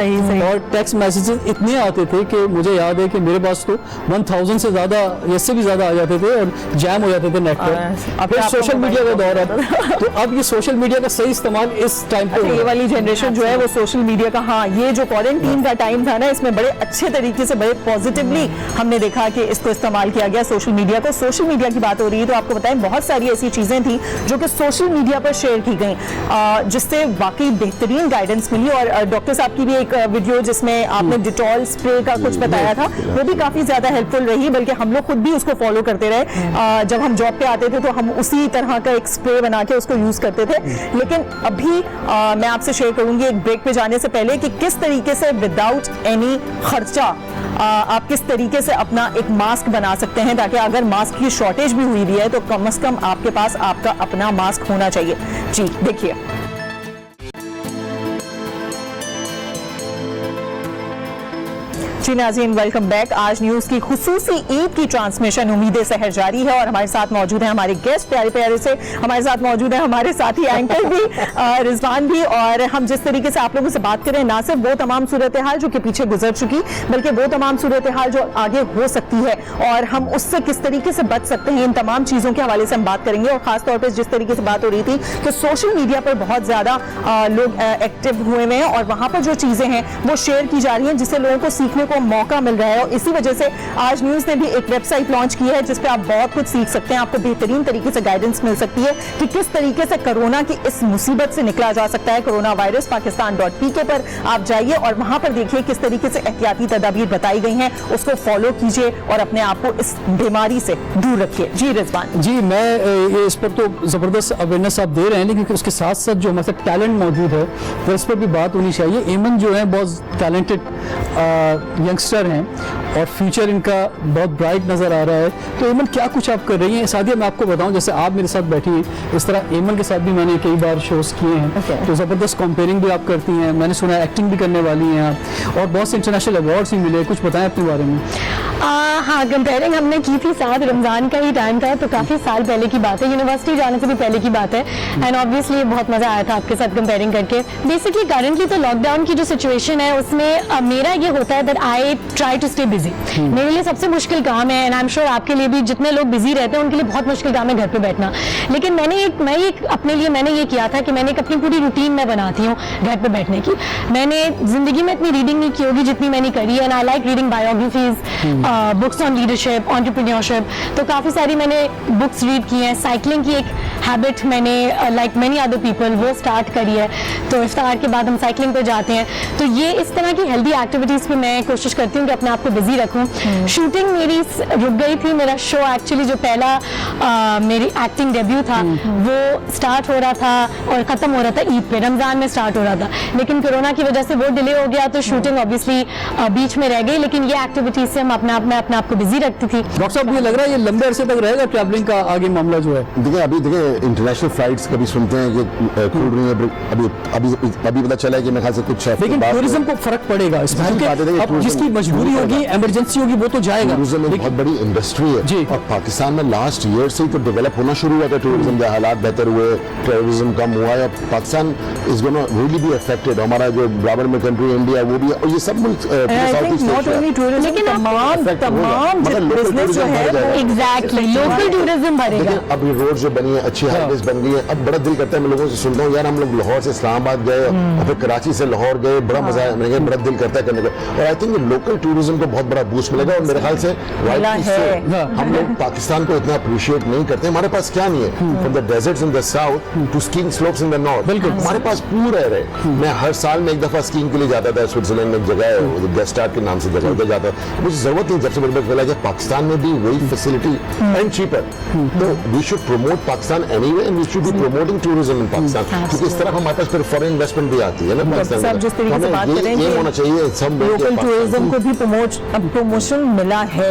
और टेक्स्ट मैसेजेस इतने आते थे कि मुझे याद है कि मेरे पास तो 1000 से ज्यादा, इससे भी ज्यादा आ जाते थे और जैम हो जाते थे नेट पर। फिर सोशल मीडिया का दौर आता, तो अब ये सोशल मीडिया का सही इस्तेमाल इस टाइम पे, ये वाली जनरेशन जो है वो सोशल मीडिया का, हाँ, ये जो क्वारंटीन का टाइम था ना, इसमें बड़े अच्छे तरीके से, बड़े पॉजिटिवली हमने देखा कि इसको इस्तेमाल किया गया सोशल मीडिया को। सोशल मीडिया की बात हो रही है तो आपको बताएं बहुत सारी ऐसी चीजें थी जो कि सोशल मीडिया पर शेयर की गई, जिससे वाकई बेहतरीन गाइडेंस मिली। और डॉक्टर साहब की भी एक वीडियो जिसमें आपने डिटॉल स्प्रे का कुछ बताया था, वो भी काफी ज्यादा हेल्पफुल रही, बल्कि हम लोग खुद भी उसको फॉलो करते रहे। जब हम जॉब पे आते थे तो हम उसी तरह का एक स्प्रे बना के उसको यूज करते थे। लेकिन अभी मैं आपसे शेयर करूंगी एक ब्रेक पे जाने से पहले कि किस तरीके से विदाउट एनी खर्चा आप किस तरीके से अपना एक मास्क बना सकते हैं, ताकि अगर मास्क की शॉर्टेज भी हुई भी है तो कम से कम आपके पास आपका अपना मास्क होना चाहिए। जी देखिए, जी नाज़रीन, वेलकम बैक। आज न्यूज की खुसूसी ईद की ट्रांसमिशन उम्मीदें सहर जारी है और हमारे साथ मौजूद है हमारे गेस्ट प्यारे प्यारे से। हमारे साथ मौजूद है हमारे साथी एंकर भी रिजवान भी। और हम जिस तरीके से आप लोगों से बात करें, ना सिर्फ वो तमाम सूरत हाल जो कि पीछे गुजर चुकी, बल्कि वो तमाम सूरत हाल जो आगे हो सकती है और हम उससे किस तरीके से बच सकते हैं, इन तमाम चीजों के हवाले से हम बात करेंगे। और खासतौर पर जिस तरीके से बात हो रही थी कि सोशल मीडिया पर बहुत ज्यादा लोग एक्टिव हुए हैं और वहां पर जो चीजें हैं वो शेयर की जा रही हैं, जिससे लोगों को सीखने को मौका मिल रहा है। और इसी वजह से आज न्यूज ने भी एक वेबसाइट लॉन्च की है जिस पे आप बहुत कुछ सीख सकते हैं। आपको बेहतरीन तरीके से गाइडेंस मिल सकती है कि किस तरीके से कोरोना की इस मुसीबत से निकला जा सकता है। कोरोना वायरस pakistan.pk पर आप जाइए और वहां पर देखिए किस तरीके से एहतियाती तदाबीर बताई गई हैं, उसको फॉलो कीजिए और अपने आप को इस बीमारी से दूर रखिए। जी रिजवान जी, मैं ये इस पर तो ज़बरदस्त अवेयरनेस आप दे रहे हैं, लेकिन उसके साथ साथ जो हमारे साथ टैलेंट मौजूद है तो इस पर भी बात होनी चाहिए। एमन जो है बहुत टैलेंटेड यंगस्टर हैं और फ्यूचर इनका बहुत ब्राइट नज़र आ रहा है। तो एमन क्या कुछ आप कर रही हैं? सादिया, मैं आपको बताऊं, जैसे आप मेरे साथ बैठी हैं, इस तरह एमन के साथ भी मैंने कई बार शोज़ किए हैं। तो ज़बरदस्त कंपेयरिंग भी आप करती हैं, मैंने सुना है एक्टिंग भी करने वाली हैं आप, और बहुत से इंटरनेशनल अवार्ड्स भी मिले। कुछ बताएं अपने बारे में। हाँ, कंपेयरिंग हमने की थी, साथ रमज़ान का ही टाइम था, तो काफ़ी साल पहले की बात है, यूनिवर्सिटी जाने से भी पहले की बात है। एंड ऑब्वियसली बहुत मज़ा आया था आपके साथ कंपेयरिंग करके। बेसिकली करंटली तो लॉकडाउन की जो सिचुएशन है उसमें मेरा ये होता है that I try to stay busy. मेरे लिए सबसे मुश्किल काम है, एंड आई एम श्योर आपके लिए भी, जितने लोग बिजी रहते हैं उनके लिए बहुत मुश्किल काम है घर पे बैठना। लेकिन मैं अपने लिए मैंने ये किया था कि मैंने एक अपनी पूरी रूटीन में बनाती हूँ घर पे बैठने की। मैंने जिंदगी में इतनी रीडिंग नहीं की होगी जितनी मैंने करी है, and I like reading biographies, books on leadership, entrepreneurship. तो काफ़ी सारी मैंने बुक्स रीड की हैं। साइकिलिंग की एक हैबिट मैंने लाइक मेनी अदर पीपल वो स्टार्ट करी है, तो इफ्तार के बाद हम साइकिलिंग पे जाते हैं। तो ये इस तरह की हेल्दी एक्टिविटीज़ पे मैं कोशिश करती हूँ कि अपने आप को बिजी रखूँ। शूटिंग मेरी रुक गई थी, मेरा शो एक्चुअली जो पहला मेरी एक्टिंग डेब्यू था वो स्टार्ट हो रहा था और ख़त्म हो रहा था ईद पे, रमज़ान में स्टार्ट हो रहा था, लेकिन कोरोना की वजह से वो डिले हो गया, तो शूटिंग ऑब्वियसली बीच में रह गई। लेकिन ये एक्टिविटीज़ से हम अपने आप को बिजी रखती थी। डॉक्टर साहब, मुझे लग रहा है ये लंबे अरसे तक रहेगा ट्रैवलिंग का आगे मामला जो है? देखिए इंटरनेशनल फ्लाइट्स कभी सुनते हैं कि खुल रही है, अभी पता चला है कि मेरे ख्याल से कुछ, लेकिन टूरिज्म को फर्क पड़ेगा इसमें, क्योंकि अब जिसकी मजबूरी होगी, इमरजेंसी होगी, वो तो जाएगा। टूरिज्म एक बहुत बड़ी इंडस्ट्री है जी। और पाकिस्तान में लास्ट ईयर से ही तो डेवलप होना शुरू हुआ था टूरिज्म के, हालात बेहतर हुए, टेररिज्म कम हुआ है, Pakistan is gonna really be affected. हमारा जो बराबर में कंट्री इंडिया वो भी, और ये सब मुल्क बिजनेस जो है एग्जैक्टली लोकल टूरिज्म बढ़ेगा। अब ये रोड जो बनी है, अच्छी हाईवेज बन गई है, अब बड़ा दिल करता है, मैं लोगों से सुनता हूँ यार हम लोग लाहौर से इस्लामाबाद गए और फिर कराची से लाहौर गए, बड़ा मजा आया, मैंने कहा बड़ा दिल करता है करने का। और आई थिंक लोकल टूरिज्म को बहुत बड़ा बूस्ट मिलेगा और मेरे ख्याल से हम लोग पाकिस्तान को इतना अप्रिशिएट नहीं करते। हमारे पास क्या नहीं है, from the deserts in the south to skiing slopes in the north, हमारे पास पूरा है। मैं हर साल में एक दफा स्कीइंग के लिए जाता था, स्विट्जरलैंड में जगह है गेस्टार्ट के नाम से जगह, उधर जाता था, मुझे जरूरत नहीं। जब से मेरे को लगा कि पाकिस्तान में भी वही फैसिलिटी एंड चीपर, तो we should promote Pakistan anyway and we should be promoting tourism in Pakistan, क्योंकि इस तरह हमारे पास फिर फॉरेन इन्वेस्टमेंट भी आती है ना पाकिस्तान में। जिस तरीके से बात करें ये होना चाहिए, सब लोकल टूरिज्म को भी प्रमोशन मिला है।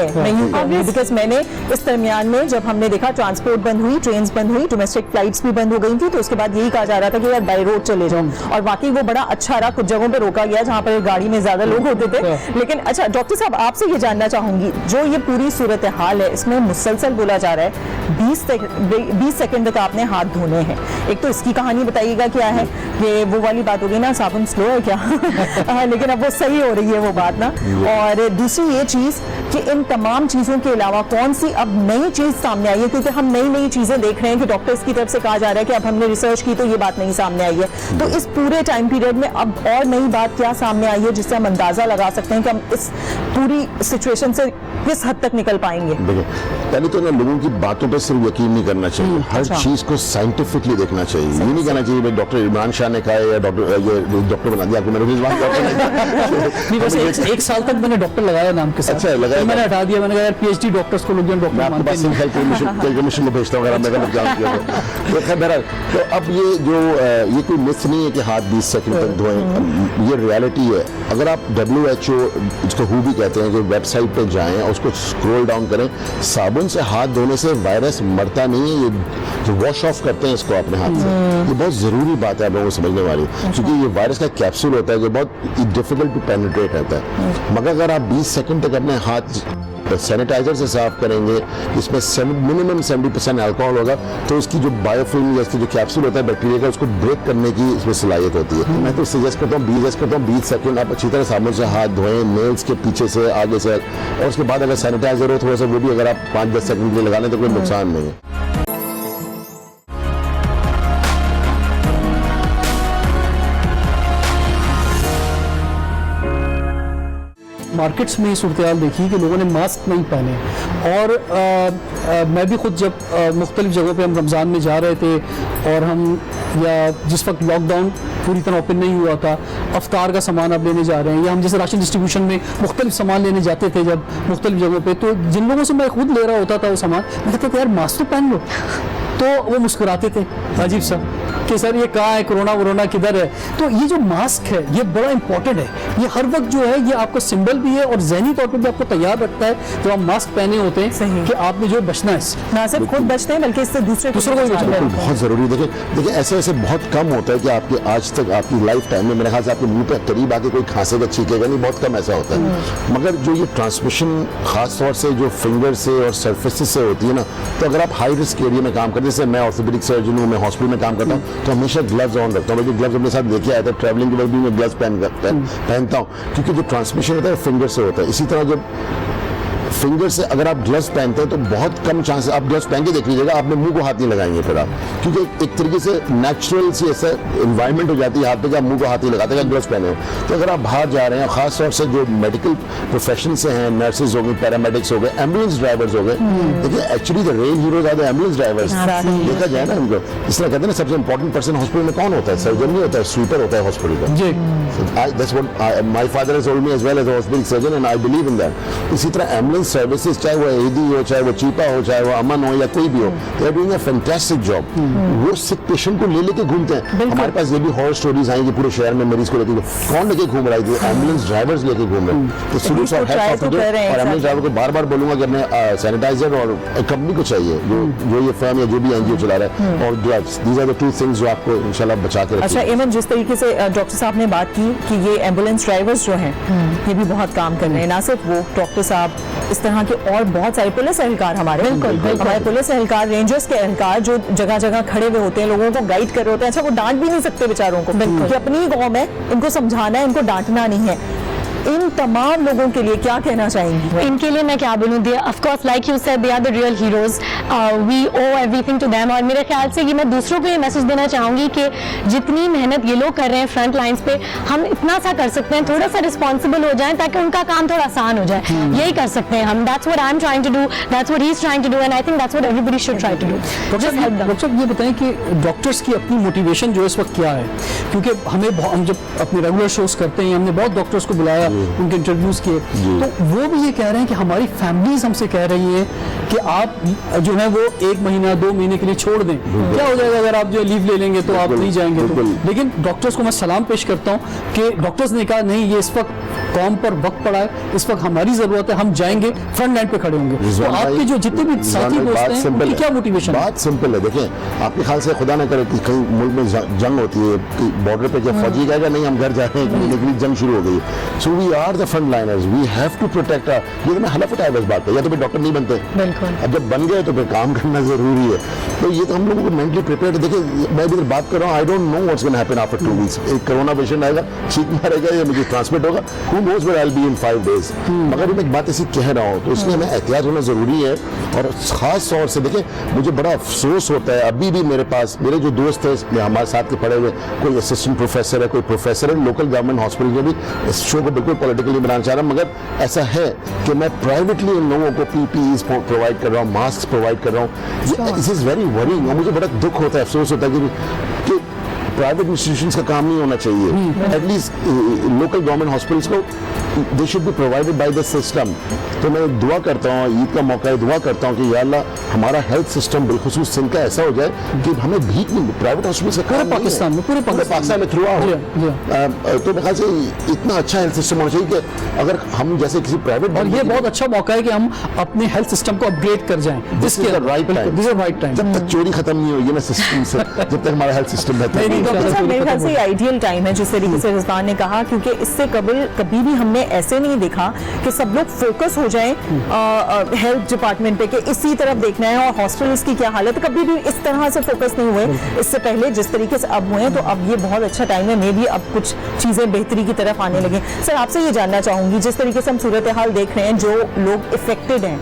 बिकॉज मैंने इस दरमियान में जब हमने देखा ट्रांसपोर्ट बंद हुई, ट्रेन बंद हुई, डोमेस्टिक फ्लाइट्स भी बंद हो गई थी, तो उसके बाद यही कहा जा रहा था कि यार बाई रोड चले जाओ, और वाकई वो बड़ा अच्छा रहा। कुछ जगहों पे रोका गया जहां पर गाड़ी में ज्यादा लोग होते थे। लेकिन अच्छा डॉक्टर साहब, आपसे ये जानना चाहूंगी, जो ये पूरी सूरत हाल है इसमें मुसलसल बोला जा रहा है 20 सेकंड तक आपने हाथ धोने हैं। एक तो इसकी कहानी बताइएगा क्या है, ये वो वाली बात होगी ना, साबुन स्लो है क्या लेकिन अब वो सही हो रही है वो बात ना। और दूसरी ये चीज कि इन तमाम चीजों के अलावा कौन सी अब नई चीज सामने आई है, क्योंकि हम नई चीजें देख रहे हैं कि डॉक्टर्स की तरफ से कहा जा रहा है कि अब हमने रिसर्च की तो ये बात नहीं सामने आई है। तो इस पूरे टाइम पीरियड में अब और नई बात क्या सामने आई है जिससे हम अंदाजा लगा सकते हैं कि हम इस पूरी सिचुएशन से किस हद तक निकल पाएंगे? देखिए, पहले तो ना लोगों की बातों पर सिर्फ यकीन नहीं करना चाहिए, हर चीज को साइंटिफिकली देखना चाहिए। ये नहीं कहना चाहिए डॉक्टर इमरान शाह ने कहा या डॉक्टर बना दिया आपको, मैंने एक साल तक मैंने डॉक्टर लगाया नाम के साथ। अच्छा लगाया, मैंने हटा दिया, मैंने कहा यार PhD डॉक्टर्स को लोग मैं डॉक्टर आपके मानते पास नहीं। कमिश्न को भेजता हूँ अगर मैं गलत जान किया तो खैर बहरहाल, तो अब ये कोई मिथ नहीं है कि हाथ 20 सेकंड तक धोएं, ये रियलिटी है। अगर आप WHO जिसको हु भी कहते हैं, जो वेबसाइट पे जाएं और उसको स्क्रॉल डाउन करें, साबुन से हाथ धोने से वायरस मरता नहीं है, ये जो वॉश ऑफ करते हैं इसको अपने हाथ से, ये बहुत ज़रूरी बात है आप लोगों को समझने वाली, क्योंकि ये वायरस का कैप्सूल होता है जो बहुत डिफिकल्ट टू पेनिट्रेट रहता है। मगर अगर आप 20 सेकंड तक अपने हाथ सैनिटाइजर से साफ करेंगे, इसमें मिनिमम 70% अल्कोहल होगा, तो उसकी जो बायोफिल्म या इसकी जो कैप्सूल होता है बैक्टीरिया का, उसको ब्रेक करने की इसमें सलाहियत होती है। मैं तो सजेस्ट करता हूँ 20 सेकंड आप अच्छी तरह साबुन से हाथ धोएं, नेल्स के पीछे से, आगे से, और उसके बाद अगर सैनिटाइजर हो थोड़ा सा वो भी अगर आप 5-10 सेकंड के लिए लगा लें तो कोई नुकसान नहीं है। मार्केट्स में सूरत हाल देखी कि लोगों ने मास्क नहीं पहने, और मैं भी खुद जब मुख्तलिफ जगहों पे हम रमज़ान में जा रहे थे और हम या जिस वक्त लॉकडाउन पूरी तरह ओपन नहीं हुआ था, अफ्तार का सामान अब लेने जा रहे हैं, या हम जैसे राशन डिस्ट्रीब्यूशन में मुख्तलिफ सामान लेने जाते थे जब मुख्तलिफ जगहों पे, तो जिन लोगों से मैं खुद ले रहा होता था वो सामान, मैं कहता था यार मास्क तो पहन लो, तो वो मुस्कुराते थे अजीब सा कि सर ये कहाँ है, कोरोना वोरोना किधर है। तो ये जो मास्क है ये बड़ा इंपॉर्टेंट है, ये हर वक्त जो है ये आपका सिंबल भी है और ज़हनी तौर पर भी आपको तैयार रखता है जब आप मास्क पहने होते हैं कि आपने जो बचना है, ना सिर्फ खुद बचते हैं बल्कि इससे दूसरों को भी बिल्कुल, बचाते हैं। बहुत जरूरी। देखिए ऐसे ऐसे बहुत कम होता है कि आपके आज तक आपकी लाइफ टाइम में मेरे ख्याल से आपके मुंह पे करीब आके कोई खांसेगा छींकेगा नहीं, बहुत कम ऐसा होता है। मगर जो ये ट्रांसमिशन खास तौर से जो फिंगर से और सरफेसेस से होती है ना, तो अगर आप हाई रिस्क एरिया में काम करते हैं, जैसे मैं ऑर्थोपेडिक सर्जन हूँ, मैं हॉस्पिटल में काम करता हूँ, तो हमेशा ग्लव्स ऑन रखता हूँ। मैं ग्लव्स अपने साथ लेके आया था, ट्रैवलिंग के वक्त भी मैं ग्लव्स पहनता हूँ, क्योंकि जो ट्रांसमिशन होता है फिंगर से होता है। इसी तरह जब फिंगर से अगर आप ग्लव्स पहनते हैं तो बहुत कम चांस, आप ग्लव्स पहन के देख लीजिएगा, आपने मुंह को हाथ नहीं लगाएंगे फिर आप, क्योंकि एक तरीके से नेचुरल सी ऐसा इन्वायरमेंट हो जाती है हाथ पे कि आप मुंह को हाथ नहीं लगाते हैं ग्लव्स पहने हो। तो अगर आप बाहर जा रहे हैं, खास तौर से जो मेडिकल प्रोफेशन से हैं, नर्सेज हो गए, पैरामेडिक्स हो गए, एम्बुलेंस ड्राइवर्स हो गए, देखिए actually the real heroes are the ambulance drivers. देखा जाए ना उनको, इस तरह कहते हैं ना सबसे इंपॉर्टेंट पर्सन हॉस्पिटल में कौन होता है? सर्जन नहीं होता है, स्वीपर होता है हॉस्पिटल का। That's what my father has told me as well as a orthopedic surgeon, and I believe in that. इसी तरह एम्बुलेंस सर्विसेज, चाहे वो एडी हो, चाहे वो चीपा हो, चाहे वो अमन हो या कोई भी हो, they are doing a fantastic job. वो सिक पेशेंट को ले लेके घूमते हैं। हमारे पास ये भी हॉरर स्टोरीज आई कि पूरे शहर में मरीज को लेके कौन लेके घूम रहा है? एम्बुलेंस ड्राइवर्स लेके घूम रहे हैं। तो शुरू से और एम्बुलेंस ड्राइवर को बार बार बोलूंगा कि अपने सैनिटाइजर और कंपनी को चाहिए जो ये फर्म या जो भी एनजीओ चला रहा है, और gloves, these are the two things जो आपको इंशाल्लाह बचा के रखेंगे। अच्छा एमन, जिस तरीके से डॉक्टर साहब ने बात की कि ये एम्बुलेंस ड्राइवर्स जो हैं ये भी बहुत काम कर रहे हैं, ना सिर्फ वो, डॉक्टर साहब, इस तरह के और बहुत सारे पुलिस एहलकार हमारे पुलिस एहलकार, रेंजर्स के एहलकार जो जगह जगह खड़े हुए होते हैं, लोगों को गाइड कर रहे होते हैं। अच्छा, वो डांट भी नहीं सकते बेचारों को, कि अपनी गाँव में इनको समझाना है, इनको डांटना नहीं है। इन तमाम लोगों के लिए क्या कहना चाहेंगी? इनके लिए मैं क्या बोलूँ, of course like you said they are the real heroes, we owe everything to them. और मेरे ख्याल से कि मैं दूसरों को ये मैसेज देना चाहूँगी कि जितनी मेहनत ये लोग कर रहे हैं फ्रंट लाइंस पे, हम इतना सा कर सकते हैं, थोड़ा सा रिस्पॉन्सिबल हो जाएं ताकि उनका काम थोड़ा आसान हो जाए। यही कर सकते हैं हम। That's what I am trying to do, that's what he is trying to do, and I think that's what everybody should try to do. Doctor साहब ये बताएं कि डॉक्टर्स की अपनी मोटिवेशन जो इस वक्त क्या है, क्योंकि हम जब अपने रेगुलर शोज करते हैं, हमने बहुत डॉक्टर्स को बुलाया, उनके इंटरव्यूज किए, तो वो भी ये कह रहे हैं कि हमारी फैमिलीज हमसे कह रही है कि आप जो है वो 1 महीना 2 महीने के लिए छोड़ दें, क्या हो जाएगा अगर आप जो लीव ले लेंगे तो आप नहीं जाएंगे तो। लेकिन डॉक्टर्स को मैं सलाम पेश करता हूँ कि डॉक्टर्स ने कहा नहीं, ये इस वक्त कौम पर वक्त पड़ा है, इस वक्त हमारी जरूरत है, हम जाएंगे, फ्रंट लाइन पे खड़े होंगे। तो आपके जो जितने भी साथी दोस्त हैं उनकी क्या मोटिवेशन? बात सिंपल है, देखें आपके ख्याल से खुदा न करे कि कहीं मुल्क में जंग होती है, बॉर्डर पे जब फौजी कहेगा नहीं हम घर जा रहे हैं, लेकिन जंग शुरू हो गई, so we are the front liners, we have to protect. ये तो मैं हलफ उठाया बस बात है, या तो फिर डॉक्टर नहीं बनते, अब जब बन गए तो फिर काम करना जरूरी है। तो ये तो हम लोगों को मेंटली प्रिपेयर। देखिए मैं भी बात कर रहा हूँ, I don't know what's gonna happen after 2 weeks. एक कोरोना पेशेंट आएगा, छींक मारेगा, या मुझे ट्रांसमिट होगा, who knows where I will be in 5 days। मगर मैं एक बात ऐसी कह रहा हूँ तो इसलिए हमें एहतियात होना जरूरी है। और खास तौर से देखिए मुझे बड़ा अफसोस होता है, अभी भी मेरे पास मेरे जो दोस्त है हमारे साथ के पढ़े हुए, कोई असिस्टेंट प्रोफेसर है, कोई प्रोफेसर है लोकल गवर्नमेंट हॉस्पिटल में भी, इस शो को बिल्कुल पॉलिटिकली बनाना चाह रहा हूँ, मगर ऐसा है कि मैं प्राइवेटली उन लोगों को PPE प्रोवाइड कर रहा हूँ, मास्क प्रोवाइड कर रहा हूँ। दिस इज वेरी वरीइंग, और मुझे बड़ा दुख होता है, अफसोस होता है कि प्राइवेट इंस्टीट्यूशंस का काम नहीं होना चाहिए, एटलीस्ट लोकल गवर्नमेंट हॉस्पिटल्स को they should be provided by the system. तो मैं दुआ करता हूँ, ईद का मौका है, दुआ करता हूँ कि या अल्लाह हमारा हेल्थ सिस्टम बिलखुसूस सिंध का ऐसा हो जाए कि हमें भीख नहीं, प्राइवेट हॉस्पिटल का पूरे पाकिस्तान में, पूरे पाकिस्तान में थ्रू आउट। तो मेरे ख्याल से इतना अच्छा हेल्थ सिस्टम होना चाहिए कि अगर हम जैसे किसी प्राइवेट, और ये बहुत अच्छा मौका है कि हम अपने हेल्थ सिस्टम को अपग्रेड कर जाएं। इसके राइट टाइम, जब तक चोरी खत्म नहीं होगी ना सिस्टम से, जब तक हमारा हेल्थ सिस्टम बेहतर नहीं, डॉक्टर साहब मेरे ख्याल से ये आइडियल टाइम है जिस तरीके से रिजवान ने कहा, क्योंकि इससे कभी भी हमने ऐसे नहीं देखा कि सब लोग फोकस हो जाएं हेल्थ डिपार्टमेंट पे कि इसी तरफ देखना है और हॉस्पिटल्स की क्या हालत है, कभी भी इस तरह से फोकस नहीं हुए इससे पहले जिस तरीके से अब हुए हैं। तो अब ये बहुत अच्छा टाइम है, मे भी अब कुछ चीजें बेहतरी की तरफ आने लगे। सर आपसे ये जानना चाहूंगी, जिस तरीके से हम सूरत हाल देख रहे हैं, जो लोग इफेक्टेड हैं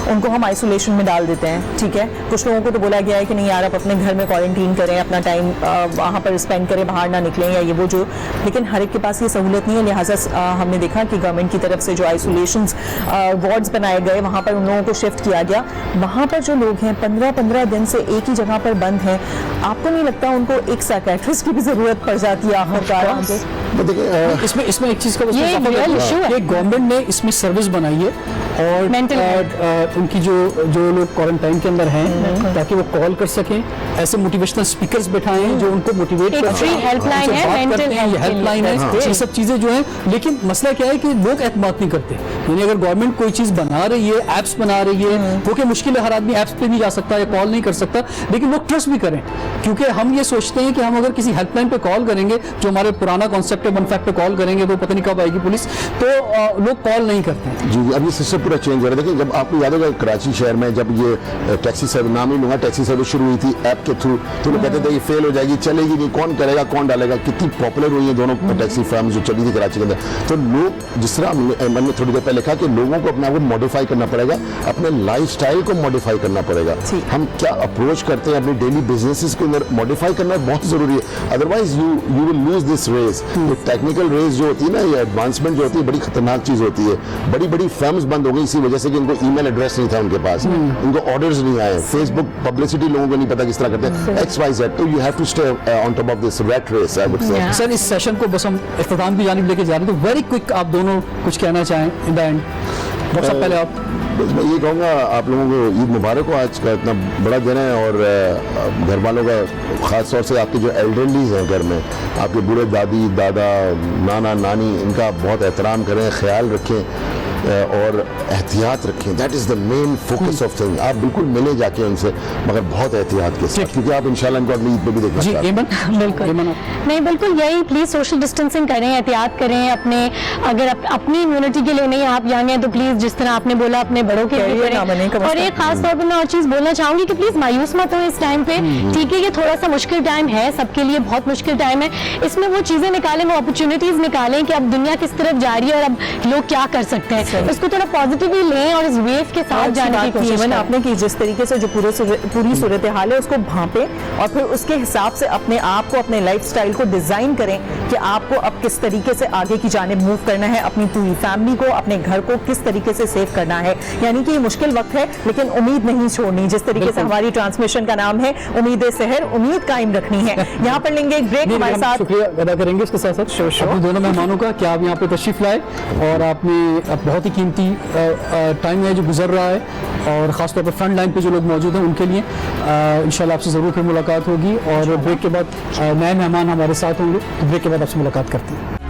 उनको हम आइसोलेशन में डाल देते हैं, ठीक है, कुछ लोगों को तो बोला गया है कि नहीं यार आप अपने घर में क्वारंटीन करें, अपना टाइम वहाँ पर स्पेंड करें, बाहर ना निकलें या ये वो जो, लेकिन हर एक के पास ये सहूलत नहीं है। लिहाजा हमने देखा कि गवर्नमेंट की तरफ से जो आइसोलेशन वार्ड्स बनाए गए वहाँ पर उन लोगों को शिफ्ट किया गया। वहाँ पर जो लोग हैं 15-15 दिन से एक ही जगह पर बंद हैं, आपको नहीं लगता उनको एक साइकियाट्रिस्ट की भी जरूरत पड़ जाती है आखिरकार? इसमें एक चीज का ये real issue है। गवर्नमेंट ने इसमें सर्विस बनाई है और उनकी जो लोग क्वारंटाइन के अंदर हैं ताकि वो कॉल कर सकें, ऐसे मोटिवेशनल स्पीकर्स बैठाए हैं जो उनको मोटिवेट एक फ्री हेल्पलाइन है, मेंटल हेल्पलाइन है, ये सब चीजें जो हैं। लेकिन मसला क्या है कि लोग एतमाद नहीं करते, यानी अगर गवर्नमेंट कोई चीज बना रही है, एप्स बना रही है, वो कि मुश्किल है, हर आदमी एप्स पे नहीं जा सकता या कॉल नहीं कर सकता, लेकिन लोग ट्रस्ट भी करें, क्योंकि हम ये सोचते हैं कि हम अगर किसी हेल्पलाइन पे कॉल करेंगे, जो हमारे पुराना कॉन्सेप्ट है, वन फैक्ट पे कॉल करेंगे तो पता नहीं कब आएगी पुलिस, तो लोग कॉल नहीं करते हैं। जी, अब ये सिस्टम पूरा चेंज हो रहा है। देखिए, जब आपको याद होगा कराची शहर में जब ये टैक्सी सर्विस, नाम ही लूंगा, टैक्सी सर्विस शुरू हुई थी ऐप के थ्रू, तो लोग कहते थे ये फेल हो जाएगी, चलेगी नहीं, कौन करेगा, कौन डालेगा, कितनी पॉपुलर हुई है दोनों टैक्सी फर्म जो चली थी कराची के अंदर। तो लोग, जिस तरह मैंने थोड़ी देर पहले कहा कि लोगों को अपने आप को मॉडिफाई करना पड़ेगा, अपने लाइफस्टाइल को मॉडिफाई करना पड़ेगा, हम क्या अप्रोच करते हैं अपने डेली बिजनेसेस के अंदर मॉडिफाई करना बहुत जरूरी है। Otherwise you will lose this race. Technical race जो होती है ना, ये एडवांसमेंट जो होती है, बड़ी खतरनाक चीज होती है। बड़ी बड़ी फर्म्स बंद हो गई इसी वजह से कि इनको ईमेल एड्रेस नहीं था उनके पास, उनको ऑर्डर्स नहीं आए, फेसबुक पब्लिसिटी लोगों को नहीं पता किस तरह करते हैं, XYZ। तो you have to stay on top of this rat race, I would say. Sir इस सेशन को बस हम इख्तिताम की जानिब लेके जा रहे हैं, तो वेरी क्विक आप दोनों कुछ कहना चाहें इन द एंड। डॉक्टर साहब पहले आप। मैं ये कहूँगा आप लोगों को ईद मुबारक हो, आज का इतना बड़ा दिन है, और घर वालों का ख़ास तौर से आपके जो एल्डरलीज हैं घर में, आपके बूढ़े दादी दादा नाना नानी, इनका बहुत एहतराम करें, ख्याल रखें और एहतियात रखें। That is the main focus of thing. आप बिल्कुल मिले जाके उनसे, मगर बहुत एहतियात के साथ, क्योंकि आप इंशाल्लाह इनको अगली ईद पे भी देखना चाहते हैं। बिल्कुल नहीं, बिल्कुल यही, प्लीज सोशल डिस्टेंसिंग करें, एहतियात करें अपने, अगर अपनी इम्यूनिटी के लिए नहीं, आप यंग हैं तो प्लीज जिस तरह आपने बोला अपने बड़ों के लिए करें। और एक खास तौर पर मैं और चीज बोलना चाहूंगी कि प्लीज मायूस मत हो इस टाइम पे, ठीक है, ये थोड़ा सा मुश्किल टाइम है, सबके लिए बहुत मुश्किल टाइम है, इसमें वो चीजें निकालें, वो अपॉर्चुनिटीज निकालें कि अब दुनिया किस तरफ जा रही है और अब लोग क्या कर सकते हैं, इसको थोड़ा पॉजिटिवली लें और इस वेव के साथ जाने की कोशिश करें। आपने की जिस तरीके से जो पूरी सूरत हाल है उसको भांपे और फिर उसके हिसाब से अपने आप को, अपने लाइफस्टाइल को डिजाइन करें कि आपको अब किस तरीके से आगे की जानिब मूव करना है, अपनी पूरी फैमिली को, अपने घर को किस तरीके से सेव करना है। यानी कि ये मुश्किल वक्त है लेकिन उम्मीद नहीं छोड़नी, जिस तरीके से हमारी ट्रांसमिशन का नाम है उम्मीद सेहर, उम्मीद कायम रखनी है। यहाँ पर लेंगे एक ब्रेक, हमारे साथ शुक्रिया अदा करेंगे इसके साथ साथ अपने दोनों मेहमानों का कि आप यहाँ पे तशरीफ लाए और आपने बहुत ही कीमती टाइम है जो गुजर रहा है, और ख़ासतौर पर फ्रंट लाइन पे जो लोग मौजूद हैं उनके लिए इंशाल्लाह आपसे ज़रूर फिर मुलाकात होगी, और ब्रेक के बाद नए मेहमान हमारे साथ होंगे, तो ब्रेक के बाद आपसे मुलाकात करते हैं।